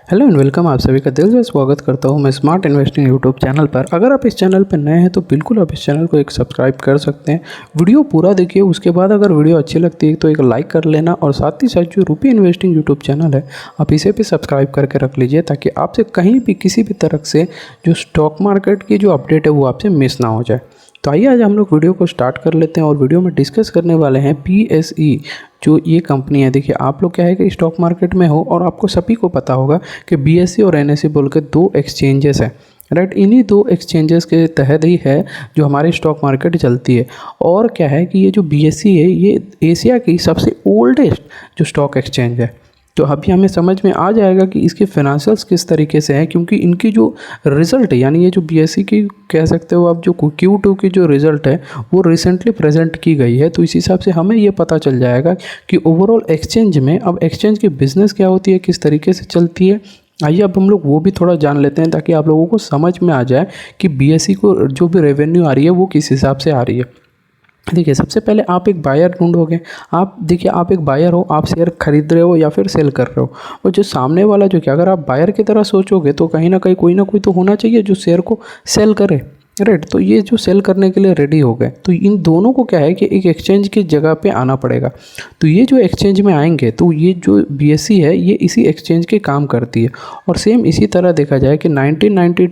Hello and welcome. आप सभी का दिल से स्वागत करता हूं मैं स्मार्ट इन्वेस्टिंग यूट्यूब चैनल पर। अगर आप इस चैनल पर नए हैं तो बिल्कुल आप इस चैनल को एक सब्सक्राइब कर सकते हैं। वीडियो पूरा देखिए, उसके बाद अगर वीडियो अच्छी लगती है तो एक लाइक कर लेना और साथ ही साथ जो रुपी इन्वेस्टिंग यूट्यूब चैनल है आप इसे भी सब्सक्राइब करके रख लीजिए, ताकि आपसे कहीं भी किसी भी तरह से जो स्टॉक मार्केट की जो अपडेट है वो आपसे मिस ना हो जाए। तो आइए आज हम लोग वीडियो को स्टार्ट कर लेते हैं और वीडियो में डिस्कस करने वाले हैं PSE जो ये कंपनी है। देखिए आप लोग क्या है कि स्टॉक मार्केट में हो और आपको सभी को पता होगा कि BSE और NSE बोल के दो एक्सचेंजेस हैं, राइट। इन्हीं दो एक्सचेंजेस के तहत ही है जो हमारी स्टॉक मार्केट चलती है। और क्या है कि ये जो BSE है ये एशिया की सबसे ओल्डेस्ट जो स्टॉक एक्सचेंज है। तो अभी हमें समझ में आ जाएगा कि इसके फाइनेंशियल्स किस तरीके से हैं, क्योंकि इनकी जो रिज़ल्ट है यानी ये जो BSE की कह सकते हो आप जो Q2 की जो रिज़ल्ट है वो रिसेंटली प्रेजेंट की गई है। तो इस हिसाब से हमें ये पता चल जाएगा कि ओवरऑल एक्सचेंज में अब एक्सचेंज की बिज़नेस क्या होती है, किस तरीके से चलती है। आइए अब हम लोग वो भी थोड़ा जान लेते हैं ताकि आप लोगों को समझ में आ जाए कि BSE को जो भी रेवेन्यू आ रही है वो किस हिसाब से आ रही है। देखिए सबसे पहले आप एक बायर ढूंढोगे। आप देखिए आप एक बायर हो, आप शेयर खरीद रहे हो या फिर सेल कर रहे हो। और जो सामने वाला जो कि अगर आप बायर की तरह सोचोगे तो कहीं ना कहीं कोई ना कोई तो होना चाहिए जो शेयर को सेल करे, राइट। तो ये जो सेल करने के लिए रेडी हो गए, तो इन दोनों को क्या है कि एक एक्सचेंज की जगह पे आना पड़ेगा। तो ये जो एक्सचेंज में आएंगे तो ये जो BSE है ये इसी एक्सचेंज के काम करती है। और सेम इसी तरह देखा जाए कि 1992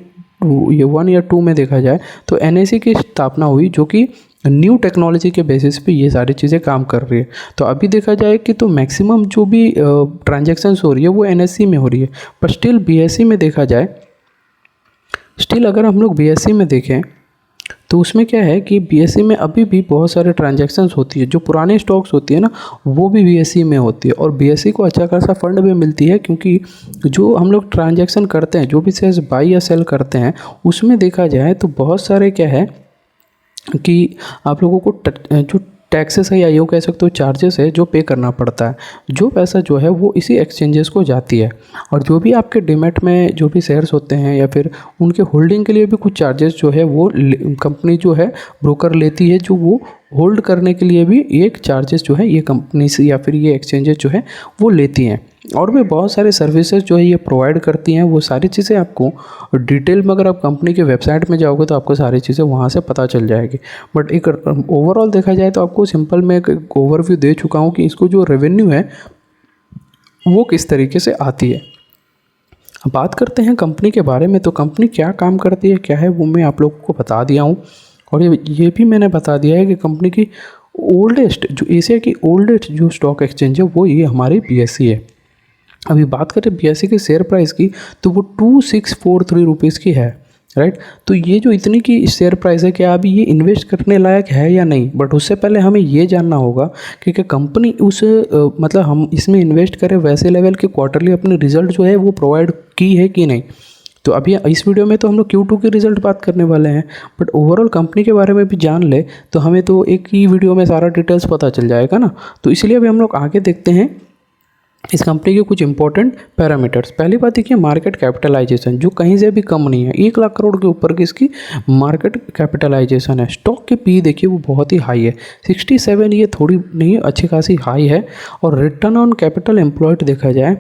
ये 1 या 2 में देखा जाए तो NSE की स्थापना हुई, जो कि न्यू टेक्नोलॉजी के बेसिस पे ये सारी चीज़ें काम कर रही है। तो अभी देखा जाए कि तो मैक्सिमम जो भी ट्रांजैक्शंस हो रही है वो NSE में हो रही है, पर स्टिल BSE में देखा जाए, स्टिल अगर हम लोग BSE में देखें तो उसमें क्या है कि BSE में अभी भी बहुत सारे ट्रांजैक्शंस होती है। जो पुराने स्टॉक्स होती है ना वो भी BSE में होती है और BSE को अच्छा खासा फंड भी मिलती है, क्योंकि जो हम लोग ट्रांजैक्शन करते हैं, जो भी शेयर्स बाई या सेल करते हैं, उसमें देखा जाए तो बहुत सारे क्या है कि आप लोगों को जो टैक्सेस है या यूँ कह सकते हो चार्जेस है जो पे करना पड़ता है। जो पैसा जो है वो इसी एक्सचेंजेस को जाती है। और जो भी आपके डीमैट में जो भी शेयर्स होते हैं या फिर उनके होल्डिंग के लिए भी कुछ चार्जेस जो है वो कंपनी जो है ब्रोकर लेती है, जो वो होल्ड करने के लिए भी एक चार्जेस जो है ये कंपनी से या फिर ये एक्सचेंजेस जो है वो लेती हैं। और भी बहुत सारे सर्विसेज जो है ये प्रोवाइड करती हैं। वो सारी चीज़ें आपको डिटेल में अगर आप कंपनी के वेबसाइट में जाओगे तो आपको सारी चीज़ें वहाँ से पता चल जाएगी। बट एक ओवरऑल देखा जाए तो आपको सिंपल मैं एक ओवरव्यू दे चुका हूँ कि इसको जो रेवेन्यू है वो किस तरीके से आती है। अब बात करते हैं कंपनी के बारे में। तो कंपनी क्या काम करती है क्या है वो मैं आप लोगों को बता दिया हूँ। और ये भी मैंने बता दिया है कि कंपनी की ओल्डेस्ट जो एशिया की ओल्डेस्ट जो स्टॉक एक्सचेंज है वो ये हमारी BSE है। अभी बात करें BSE के शेयर प्राइस की तो वो 2643 रुपीज़ की है, राइट। तो ये जो इतनी की शेयर प्राइस है, क्या अभी ये इन्वेस्ट करने लायक है या नहीं। बट उससे पहले हमें ये जानना होगा कि क्या कंपनी उस मतलब हम इसमें इन्वेस्ट करें वैसे लेवल के क्वार्टरली अपने रिजल्ट जो है वो प्रोवाइड की है कि नहीं। तो अभी इस वीडियो में तो हम लोग Q2 के रिजल्ट बात करने वाले हैं, बट ओवरऑल कंपनी के बारे में भी जान ले तो हमें तो एक ही वीडियो में सारा डिटेल्स पता चल जाएगा ना। तो इसलिए अभी हम लोग आगे देखते हैं इस कंपनी के कुछ इंपॉर्टेंट पैरामीटर्स। पहली बात देखिए मार्केट कैपिटलाइजेशन, जो कहीं से भी कम नहीं है। 1 लाख करोड़ के ऊपर की इसकी मार्केट कैपिटलाइजेशन है। स्टॉक के पी देखिए वो बहुत ही हाई है, 67। ये थोड़ी नहीं अच्छी खासी हाई है। और रिटर्न ऑन कैपिटल एम्प्लॉयड देखा जाए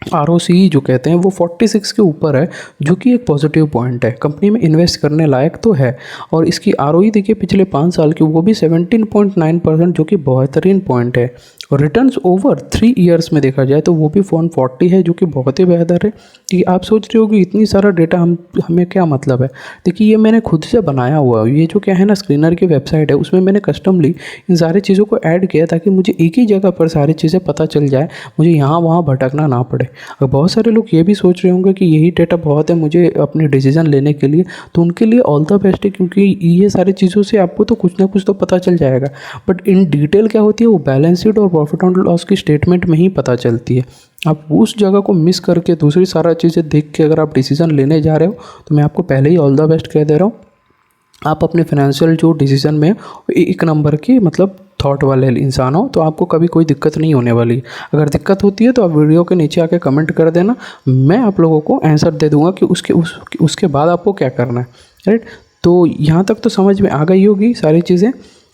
ROCE जो कहते हैं वो 46 के ऊपर है, जो कि एक पॉजिटिव पॉइंट है। कंपनी में इन्वेस्ट करने लायक तो है। और इसकी ROE देखिए पिछले 5 साल की वो भी 17.9%, जो कि बेहतरीन पॉइंट है। और रिटर्न्स ओवर 3 ईयर्स में देखा जाए तो वो भी 140 है, जो कि बहुत ही बेहतर है। कि आप सोच रहे हो कि इतनी सारा डेटा हमें क्या मतलब है। देखिए ये मैंने खुद से बनाया हुआ है। ये जो क्या है ना स्क्रीनर की वेबसाइट है उसमें मैंने कस्टमली इन सारी चीज़ों को ऐड किया ताकि मुझे एक ही जगह पर सारी चीज़ें पता चल जाए, मुझे यहाँ वहाँ भटकना ना पड़े। और बहुत सारे लोग ये भी सोच रहे होंगे कि यही डेटा बहुत है मुझे अपने डिसीजन लेने के लिए, तो उनके लिए ऑल द बेस्ट है, क्योंकि ये सारी चीज़ों से आपको तो कुछ ना कुछ तो पता चल जाएगा। बट इन डिटेल क्या होती है वो बैलेंस शीट और प्रॉफिट एंड लॉस की स्टेटमेंट में ही पता चलती है। आप उस जगह को मिस करके दूसरी सारा चीज़ें देख के अगर आप डिसीजन लेने जा रहे हो तो मैं आपको पहले ही ऑल द बेस्ट कह दे रहा हूँ। आप अपने फाइनेंशियल जो डिसीजन में एक नंबर की मतलब थॉट वाले इंसान हो तो आपको कभी कोई दिक्कत नहीं होने वाली। अगर दिक्कत होती है तो आप वीडियो के नीचे आके कमेंट कर देना, मैं आप लोगों को आंसर दे दूंगा कि उसके बाद आपको क्या करना है, राइट। तो यहाँ तक तो समझ में आ गई होगी सारी चीज़ें।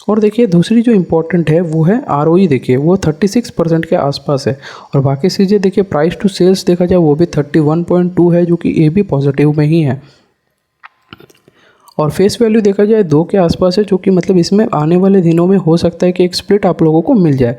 और देखिए दूसरी जो इम्पोर्टेंट है वो है ROE, देखिए वो 36% के आसपास है। और बाकी चीज़ें देखिए प्राइस टू सेल्स देखा जाए वो भी 31.2 है, जो कि ये भी पॉजिटिव में ही है। और फेस वैल्यू देखा जाए 2 के आसपास है, जो कि मतलब इसमें आने वाले दिनों में हो सकता है कि एक स्प्लिट आप लोगों को मिल जाए।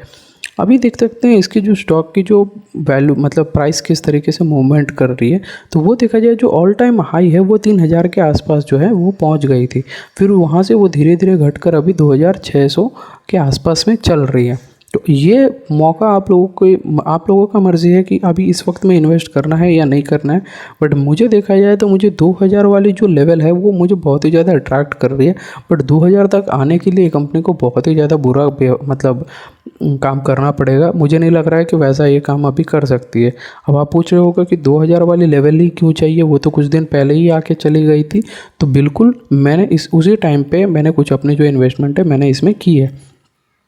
अभी देख सकते हैं इसकी जो स्टॉक की जो वैल्यू मतलब प्राइस किस तरीके से मूवमेंट कर रही है। तो वो देखा जाए जो ऑल टाइम हाई है वो 3000 के आसपास जो है वो पहुंच गई थी। फिर वहाँ से वो धीरे धीरे घटकर अभी 2600 के आसपास में चल रही है। तो ये मौका आप लोगों का मर्ज़ी है कि अभी इस वक्त में इन्वेस्ट करना है या नहीं करना है। बट मुझे देखा जाए तो मुझे 2000 वाली जो लेवल है वो मुझे बहुत ही ज़्यादा अट्रैक्ट कर रही है। बट 2000 तक आने के लिए कंपनी को बहुत ही ज़्यादा बुरा मतलब काम करना पड़ेगा। मुझे नहीं लग रहा है कि वैसा ये काम अभी कर सकती है। अब आप पूछ रहे होगा कि 2000 वाली लेवल ही क्यों चाहिए, वो तो कुछ दिन पहले ही आके चली गई थी। तो बिल्कुल मैंने उसी टाइम पे मैंने कुछ अपनी जो इन्वेस्टमेंट है मैंने इसमें की है।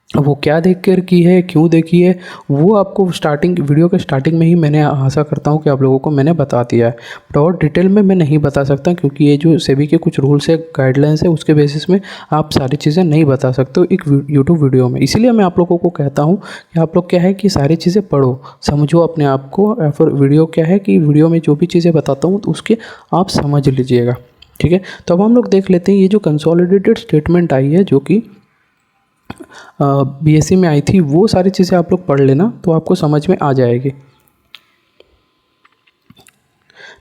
वो क्या देख कर की है, क्यों देखी है, वो आपको वीडियो के स्टार्टिंग में ही मैंने आशा करता हूँ कि आप लोगों को मैंने बता दिया है। बट और डिटेल में मैं नहीं बता सकता, क्योंकि ये जो सेबी के कुछ रूल्स है, गाइडलाइंस है, उसके बेसिस में आप सारी चीज़ें नहीं बता सकते हो एक यूट्यूब वीडियो में। इसीलिए मैं आप लोगों को कहता हूँ कि आप लोग क्या है कि सारी चीज़ें पढ़ो, समझो अपने आप को, या फिर वीडियो क्या है कि वीडियो में जो भी चीज़ें बताता हूँ तो उसके आप समझ लीजिएगा। ठीक है, तो अब हम लोग देख लेते हैं ये जो कंसोलिडेटेड स्टेटमेंट आई है जो कि BSE में आई थी, वो सारी चीज़ें आप लोग पढ़ लेना तो आपको समझ में आ जाएगी।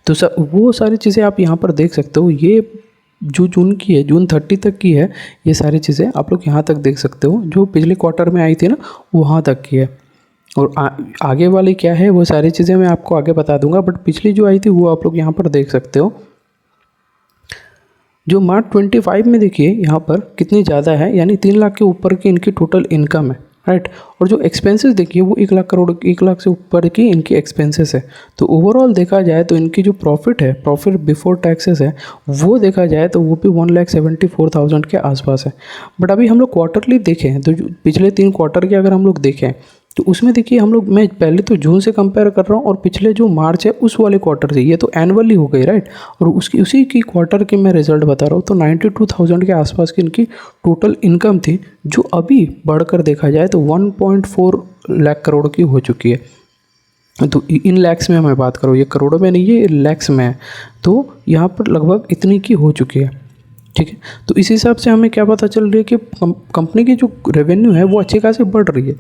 तो वो सारी चीज़ें आप यहाँ पर देख सकते हो। ये जो जून की है, जून 30 तक की है, ये सारी चीज़ें आप लोग यहाँ तक देख सकते हो। जो पिछले क्वार्टर में आई थी ना वहाँ तक की है। और आगे वाली क्या है वो सारी चीज़ें मैं आपको आगे बता दूंगा। बट पिछली जो आई थी वो आप लोग यहाँ पर देख सकते हो। जो मार्च 25 में देखिए यहाँ पर कितनी ज़्यादा है, यानी 3 लाख के ऊपर की इनकी टोटल इनकम है, राइट। और जो एक्सपेंसेस देखिए वो 1 लाख से ऊपर की इनकी एक्सपेंसेस है। तो ओवरऑल देखा जाए तो इनकी जो प्रॉफिट है, प्रॉफिट बिफोर टैक्सेस है, वो देखा जाए तो वो भी 1,74,000 के आसपास है। बट अभी हम लोग क्वार्टरली देखें तो जो पिछले 3 क्वार्टर के अगर हम लोग देखें तो उसमें देखिए मैं पहले तो जून से कंपेयर कर रहा हूँ और पिछले जो मार्च है उस वाले क्वार्टर से, ये तो एनुअली हो गई, राइट। और उसी की क्वार्टर के मैं रिजल्ट बता रहा हूँ। तो 92,000 के आसपास की इनकी टोटल इनकम थी, जो अभी बढ़कर देखा जाए तो 1.4 लाख करोड़ की हो चुकी है। तो इन लैक्स में मैं बात करूँ, ये करोड़ों में नहीं, ये लैक्स में है। तो यहाँ पर लगभग इतनी की हो चुकी है। ठीक है, तो इस हिसाब से हमें क्या पता चल रही है कि कंपनी की जो रेवेन्यू है वो अच्छे खासे बढ़ रही है।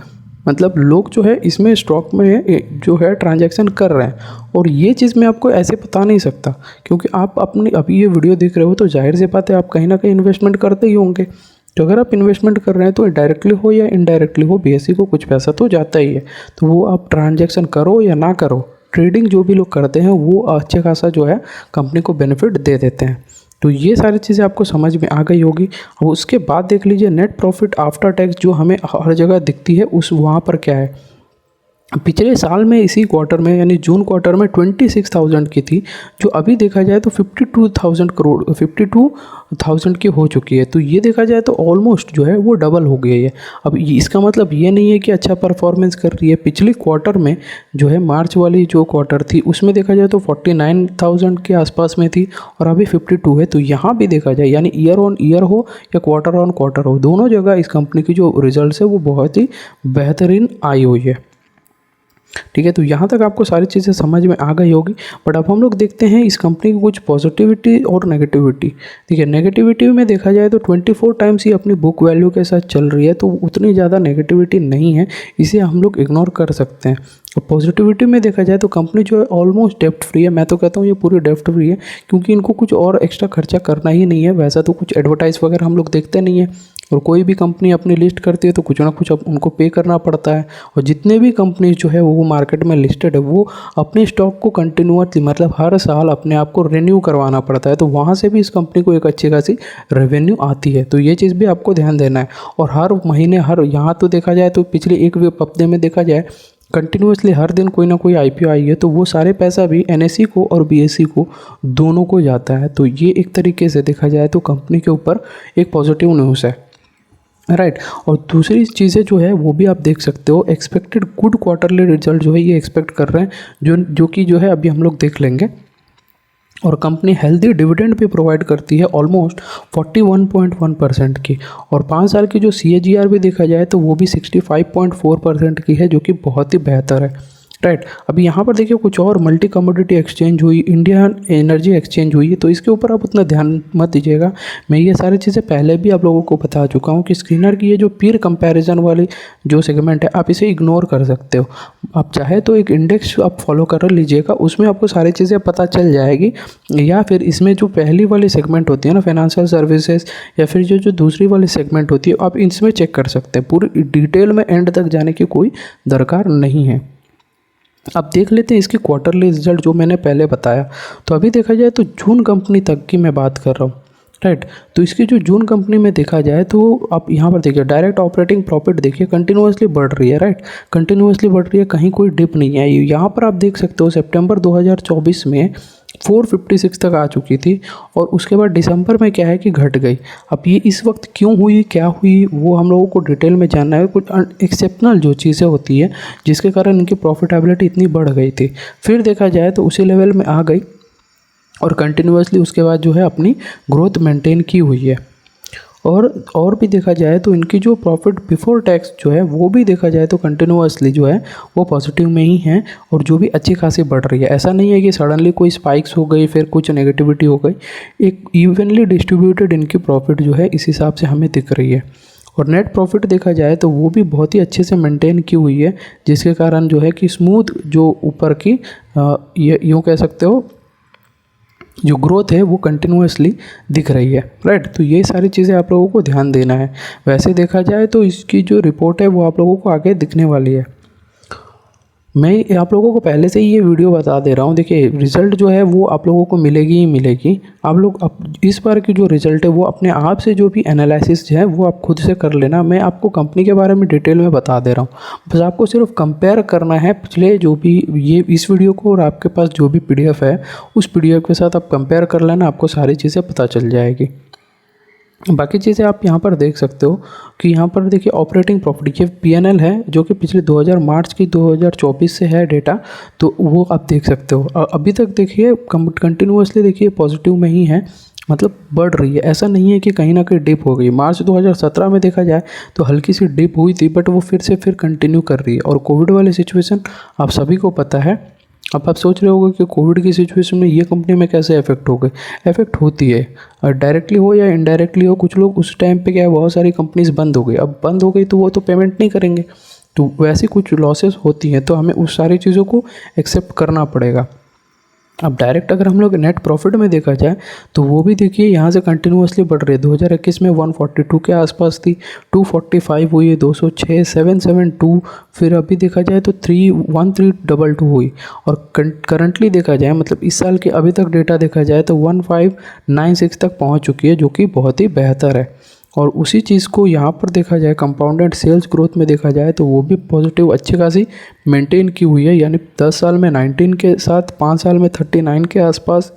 मतलब लोग जो है इसमें स्टॉक में जो है ट्रांजैक्शन कर रहे हैं। और ये चीज़ मैं आपको ऐसे बता नहीं सकता, क्योंकि आप अपनी अभी ये वीडियो देख रहे हो तो जाहिर सी बात है आप कहीं ना कहीं इन्वेस्टमेंट करते ही होंगे। तो अगर आप इन्वेस्टमेंट कर रहे हैं तो डायरेक्टली हो या इनडायरेक्टली हो, BSE को कुछ पैसा तो जाता ही है। तो वो आप ट्रांजैक्शन करो या ना करो, ट्रेडिंग जो भी लोग करते हैं वो अच्छे खासा जो है कंपनी को बेनिफिट दे देते हैं। तो ये सारी चीज़ें आपको समझ में आ गई होगी। अब उसके बाद देख लीजिए नेट प्रॉफिट आफ्टर टैक्स, जो हमें हर जगह दिखती है, उस वहाँ पर क्या है। पिछले साल में इसी क्वार्टर में यानी जून क्वार्टर में 26,000 की थी, जो अभी देखा जाए तो 52,000 की हो चुकी है। तो ये देखा जाए तो ऑलमोस्ट जो है वो डबल हो गई है। अब इसका मतलब ये नहीं है कि अच्छा परफॉर्मेंस कर रही है। पिछले क्वार्टर में जो है मार्च वाली जो क्वार्टर थी उसमें देखा जाए तो 49,000 के आसपास में थी और अभी 52 है। तो यहाँ भी देखा जाए यानी ईयर ऑन ईयर हो या क्वार्टर ऑन क्वार्टर हो, दोनों जगह इस कंपनी की जो रिजल्ट है वो बहुत ही बेहतरीन आई हुई है। ठीक है, तो यहाँ तक आपको सारी चीज़ें समझ में आ गई होगी। बट अब हम लोग देखते हैं इस कंपनी की कुछ पॉजिटिविटी और नेगेटिविटी। ठीक है, नेगेटिविटी में देखा जाए तो 24 टाइम्स ही अपनी बुक वैल्यू के साथ चल रही है, तो उतनी ज़्यादा नेगेटिविटी नहीं है, इसे हम लोग इग्नोर कर सकते हैं। और पॉजिटिविटी में देखा जाए तो कंपनी जो है ऑलमोस्ट डेप्ट फ्री है। मैं तो कहता हूँ ये पूरी डेप्ट फ्री है, क्योंकि इनको कुछ और एक्स्ट्रा खर्चा करना ही नहीं है। वैसा तो कुछ एडवर्टाइज वगैरह हम लोग देखते नहीं है, और कोई भी कंपनी अपनी लिस्ट करती है तो कुछ ना कुछ उनको पे करना पड़ता है। और जितने भी कंपनी जो है वो मार्केट में लिस्टेड है, वो अपने स्टॉक को कंटिन्यूसली मतलब हर साल अपने आप को रिन्यू करवाना पड़ता है। तो वहाँ से भी इस कंपनी को एक अच्छी खासी रेवेन्यू आती है। तो ये चीज़ भी आपको ध्यान देना है। और हर महीने यहाँ तो देखा जाए तो पिछले एक हफ्ते में देखा जाए कंटिन्यूसली हर दिन कोई ना कोई IPO आई है, तो वो सारे पैसा भी NSE को और BSE को दोनों को जाता है। तो ये एक तरीके से देखा जाए तो कंपनी के ऊपर एक पॉजिटिव न्यूज़ है, राइट। और दूसरी चीज़ें जो है वो भी आप देख सकते हो, एक्सपेक्टेड गुड क्वार्टरली रिजल्ट जो है ये एक्सपेक्ट कर रहे हैं, जो कि जो है अभी हम लोग देख लेंगे। और कंपनी हेल्दी डिविडेंड भी प्रोवाइड करती है ऑलमोस्ट 41.1% की। और 5 साल की जो CAGR भी देखा जाए तो वो भी 65.4% की है, जो कि बहुत ही बेहतर है, राइट। अभी यहाँ पर देखिए कुछ और मल्टी कमोडिटी एक्सचेंज हुई, इंडियन एनर्जी एक्सचेंज हुई है, तो इसके ऊपर आप उतना ध्यान मत दीजिएगा। मैं ये सारी चीज़ें पहले भी आप लोगों को बता चुका हूँ कि स्क्रीनर की ये जो पीर कंपैरिजन वाली जो सेगमेंट है, आप इसे इग्नोर कर सकते हो। आप चाहे तो एक इंडेक्स आप फॉलो कर लीजिएगा, उसमें आपको सारी चीज़ें पता चल जाएगी। या फिर इसमें जो पहली वाली सेगमेंट होती है ना, फाइनेंशियल सर्विसेज, या फिर जो दूसरी वाली सेगमेंट होती है, आप इसमें चेक कर सकते हैं। पूरी डिटेल में एंड तक जाने की कोई दरकार नहीं है। अब देख लेते हैं इसकी क्वार्टरली रिजल्ट जो मैंने पहले बताया। तो अभी देखा जाए तो जून कंपनी तक की मैं बात कर रहा हूँ, राइट। तो इसकी जो जून कंपनी में देखा जाए तो आप यहाँ पर देखिए डायरेक्ट ऑपरेटिंग प्रॉफिट देखिए कंटिन्यूअसली बढ़ रही है, राइट। कंटिन्यूअसली बढ़ रही है, कहीं कोई डिप नहीं है। यहाँ पर आप देख सकते हो सितंबर 2024 में 456 तक आ चुकी थी, और उसके बाद दिसंबर में क्या है कि घट गई। अब ये इस वक्त क्यों हुई, क्या हुई, वो हम लोगों को डिटेल में जानना है। कुछ एक्सेप्शनल जो चीज़ें होती है जिसके कारण इनकी प्रॉफिटेबिलिटी इतनी बढ़ गई थी, फिर देखा जाए तो उसी लेवल में आ गई, और कंटिन्यूअसली उसके बाद जो है अपनी ग्रोथ मेंटेन की हुई है। और भी देखा जाए तो इनकी जो प्रॉफिट बिफोर टैक्स जो है वो भी देखा जाए तो कंटिन्यूअसली जो है वो पॉजिटिव में ही है, और जो भी अच्छी खासी बढ़ रही है। ऐसा नहीं है कि सडनली कोई स्पाइक्स हो गई फिर कुछ नेगेटिविटी हो गई, एक इवनली डिस्ट्रीब्यूटेड इनकी प्रॉफिट जो है इस हिसाब से हमें दिख रही है। और नेट प्रॉफिट देखा जाए तो वो भी बहुत ही अच्छे से मेंटेन की हुई है, जिसके कारण जो है कि स्मूथ जो ऊपर की यूँ कह सकते हो जो ग्रोथ है वो कंटिन्यूअसली दिख रही है, राइट। तो ये सारी चीज़ें आप लोगों को ध्यान देना है। वैसे देखा जाए तो इसकी जो रिपोर्ट है वो आप लोगों को आगे दिखने वाली है। मैं आप लोगों को पहले से ही ये वीडियो बता दे रहा हूँ, देखिए रिज़ल्ट जो है वो आप लोगों को मिलेगी ही मिलेगी। आप लोग इस बार की जो रिज़ल्ट है वो अपने आप से जो भी एनालिसिस है वो आप खुद से कर लेना। मैं आपको कंपनी के बारे में डिटेल में बता दे रहा हूँ, बस आपको सिर्फ कंपेयर करना है पिछले जो भी ये इस वीडियो को और आपके पास जो भी PDF है उस PDF के साथ आप कंपेयर कर लेना, आपको सारी चीज़ें पता चल जाएगी। बाकी चीज़ें आप यहाँ पर देख सकते हो कि यहाँ पर देखिए ऑपरेटिंग प्रॉफिट ये PNL है जो कि पिछले 2000 मार्च की 2024 से है डेटा, तो वो आप देख सकते हो। अभी तक देखिए कंटिन्यूअसली देखिए पॉजिटिव में ही है, मतलब बढ़ रही है। ऐसा नहीं है कि कहीं ना कहीं डिप हो गई। मार्च 2017 में देखा जाए तो हल्की सी डिप हुई थी, बट वो फिर कंटिन्यू कर रही है। और कोविड वाली सिचुएशन आप सभी को पता है। अब आप सोच रहे होगे कि कोविड की सिचुएशन में ये कंपनी में कैसे इफेक्ट हो गई। इफेक्ट होती है, डायरेक्टली हो या इनडायरेक्टली हो। कुछ लोग उस टाइम पे क्या है बहुत सारी कंपनीज बंद हो गई, अब बंद हो गई तो वो तो पेमेंट नहीं करेंगे, तो वैसी कुछ लॉसेस होती हैं, तो हमें उस सारी चीज़ों को एक्सेप्ट करना पड़ेगा। अब डायरेक्ट अगर हम लोग नेट प्रॉफिट में देखा जाए तो वो भी देखिए यहाँ से कंटिन्यूअसली बढ़ रही है। 2021 में 142 के आसपास थी, 245 हुई, 206, 772, फिर अभी देखा जाए तो 1322 हुई, और करंटली देखा जाए मतलब इस साल के अभी तक डेटा देखा जाए तो 1596 तक पहुँच चुकी है, जो कि बहुत ही बेहतर है। और उसी चीज़ को यहाँ पर देखा जाए कंपाउंडेड सेल्स ग्रोथ में देखा जाए तो वो भी पॉजिटिव अच्छी खासी मेंटेन की हुई है, यानी 10 साल में 19 के साथ 5 साल में 39 के आसपास,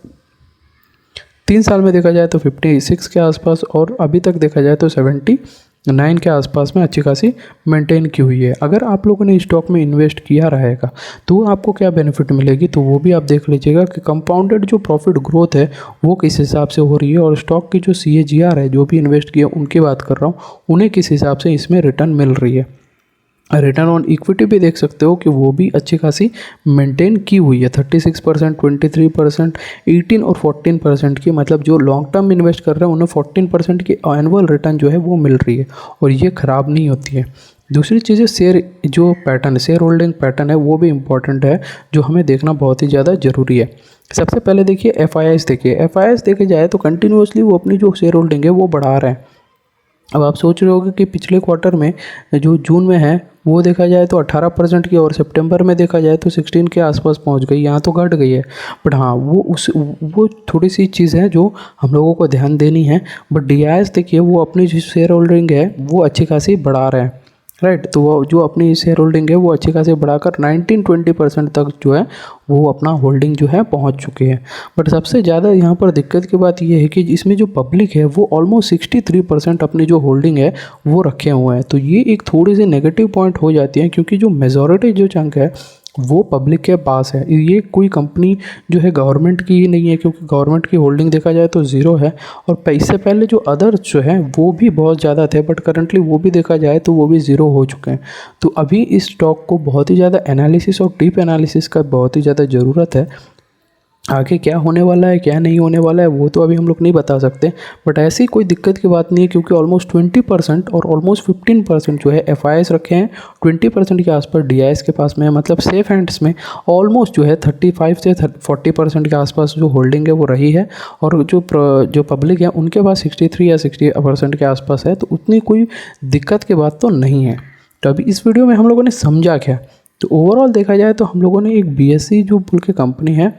3 साल में देखा जाए तो 56 के आसपास, और अभी तक देखा जाए तो 79 के आसपास में अच्छी खासी मेंटेन की हुई है। अगर आप लोगों ने स्टॉक में इन्वेस्ट किया रहेगा तो आपको क्या बेनिफिट मिलेगी, तो वो भी आप देख लीजिएगा कि कंपाउंडेड जो प्रॉफिट ग्रोथ है वो किस हिसाब से हो रही है, और स्टॉक की जो CAGR है जो भी इन्वेस्ट किया उनकी बात कर रहा हूँ, उन्हें किस हिसाब से इसमें रिटर्न मिल रही है। रिटर्न ऑन इक्विटी भी देख सकते हो कि वो भी अच्छी खासी मेंटेन की हुई है, 36%, 23%, 18 और 14% की, मतलब जो लॉन्ग टर्म इन्वेस्ट कर रहे हैं उन्हें 14% की एनुअल रिटर्न जो है वो मिल रही है, और ये ख़राब नहीं होती है। दूसरी चीज़ है शेयर जो पैटर्न, शेयर होल्डिंग पैटर्न है वो भी इम्पॉर्टेंट है, जो हमें देखना बहुत ही ज़्यादा ज़रूरी है। सबसे पहले देखिए FIIs देखिए, FIIs देखे जाए तो कंटिन्यूसली वो अपनी जो शेयर होल्डिंग है वो बढ़ा रहे हैं। अब आप सोच रहे होगे कि पिछले क्वार्टर में जो जून में है वो देखा जाए तो 18% की, और सितंबर में देखा जाए तो 16 के आसपास पहुंच गई, यहाँ तो घट गई है। बट हाँ वो थोड़ी सी चीज़ है जो हम लोगों को ध्यान देनी है। बट DIs देखिए वो अपनी जो शेयर होल्डिंग है वो अच्छी खासी बढ़ा रहे हैं, राइट। तो वो जो अपनी शेयर होल्डिंग है वो अच्छी खासी बढ़ाकर 19-20% तक जो है वो अपना होल्डिंग जो है पहुंच चुके हैं। बट सबसे ज़्यादा यहाँ पर दिक्कत की बात ये है कि इसमें जो पब्लिक है वो ऑलमोस्ट 63% अपनी जो होल्डिंग है वो रखे हुए हैं। तो ये एक थोड़ी सी नेगेटिव पॉइंट हो जाती है, क्योंकि जो मेजॉरिटी जो चंक है वो पब्लिक के पास है। ये कोई कंपनी जो है गवर्नमेंट की ही नहीं है, क्योंकि गवर्नमेंट की होल्डिंग देखा जाए तो ज़ीरो है। और इससे पहले जो अदर्स जो है वो भी बहुत ज़्यादा थे, बट करंटली वो भी देखा जाए तो वो भी ज़ीरो हो चुके हैं। तो अभी इस स्टॉक को बहुत ही ज़्यादा एनालिसिस और डीप एनालिसिस का बहुत ही ज़्यादा ज़रूरत है। आगे क्या होने वाला है क्या नहीं होने वाला है वो तो अभी हम लोग नहीं बता सकते, बट ऐसी कोई दिक्कत की बात नहीं है, क्योंकि ऑलमोस्ट 20% और ऑलमोस्ट 15% जो है FIs रखे हैं, 20% के आसपास DIs के पास में है। मतलब सेफ हैंड्स में ऑलमोस्ट जो है 35 से 40% के आसपास जो होल्डिंग है वो रही है। और जो पब्लिक है उनके पास 63 या 60% के आसपास है। तो उतनी कोई दिक्कत की बात तो नहीं है। तो अभी इस वीडियो में हम लोगों ने समझा क्या, तो ओवरऑल देखा जाए तो हम लोगों ने एक BSE जो बोल के कंपनी है,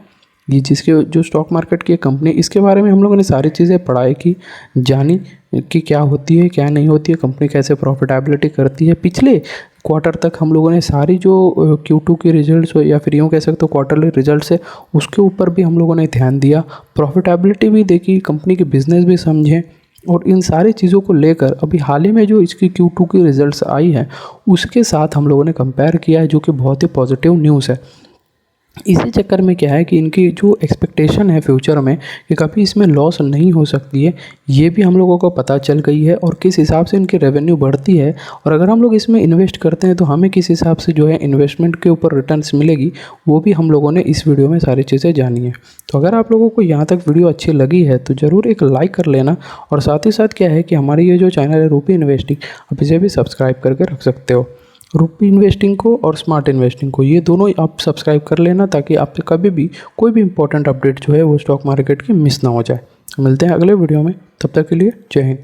ये जिसके जो स्टॉक मार्केट की कंपनी, इसके बारे में हम लोगों ने सारी चीज़ें पढ़ाई की, जानी कि क्या होती है क्या नहीं होती है, कंपनी कैसे प्रॉफिटेबिलिटी करती है। पिछले क्वार्टर तक हम लोगों ने सारी जो Q2 के रिजल्ट्स हो या फिर यूँ कह सकते हो क्वार्टरली रिजल्ट्स है उसके ऊपर भी हम लोगों ने ध्यान दिया, प्रॉफिटेबिलिटी भी देखी, कंपनी के बिजनेस भी समझे। और इन सारी चीज़ों को लेकर अभी हाल ही में जो इसकी Q2 की रिजल्ट्स आई है उसके साथ हम लोगों ने कंपेयर किया है, जो कि बहुत ही पॉजिटिव न्यूज़ है। इसी चक्कर में क्या है कि इनकी जो एक्सपेक्टेशन है फ्यूचर में कि कभी इसमें लॉस नहीं हो सकती है, ये भी हम लोगों को पता चल गई है। और किस हिसाब से इनकी रेवेन्यू बढ़ती है, और अगर हम लोग इसमें इन्वेस्ट करते हैं तो हमें किस हिसाब से जो है इन्वेस्टमेंट के ऊपर रिटर्न्स मिलेगी, वो भी हम लोगों ने इस वीडियो में सारी चीज़ें जानी है। तो अगर आप लोगों को यहाँ तक वीडियो अच्छी लगी है तो ज़रूर एक लाइक कर लेना। और साथ ही साथ क्या है कि हमारी ये जो चैनल है रूपी इन्वेस्टिंग, आप इसे भी सब्सक्राइब करके रख सकते हो। रूपी इन्वेस्टिंग को और स्मार्ट इन्वेस्टिंग को, ये दोनों आप सब्सक्राइब कर लेना, ताकि आपसे कभी भी कोई भी इंपॉर्टेंट अपडेट जो है वो स्टॉक मार्केट की मिस ना हो जाए। मिलते हैं अगले वीडियो में, तब तक के लिए जय हिंद।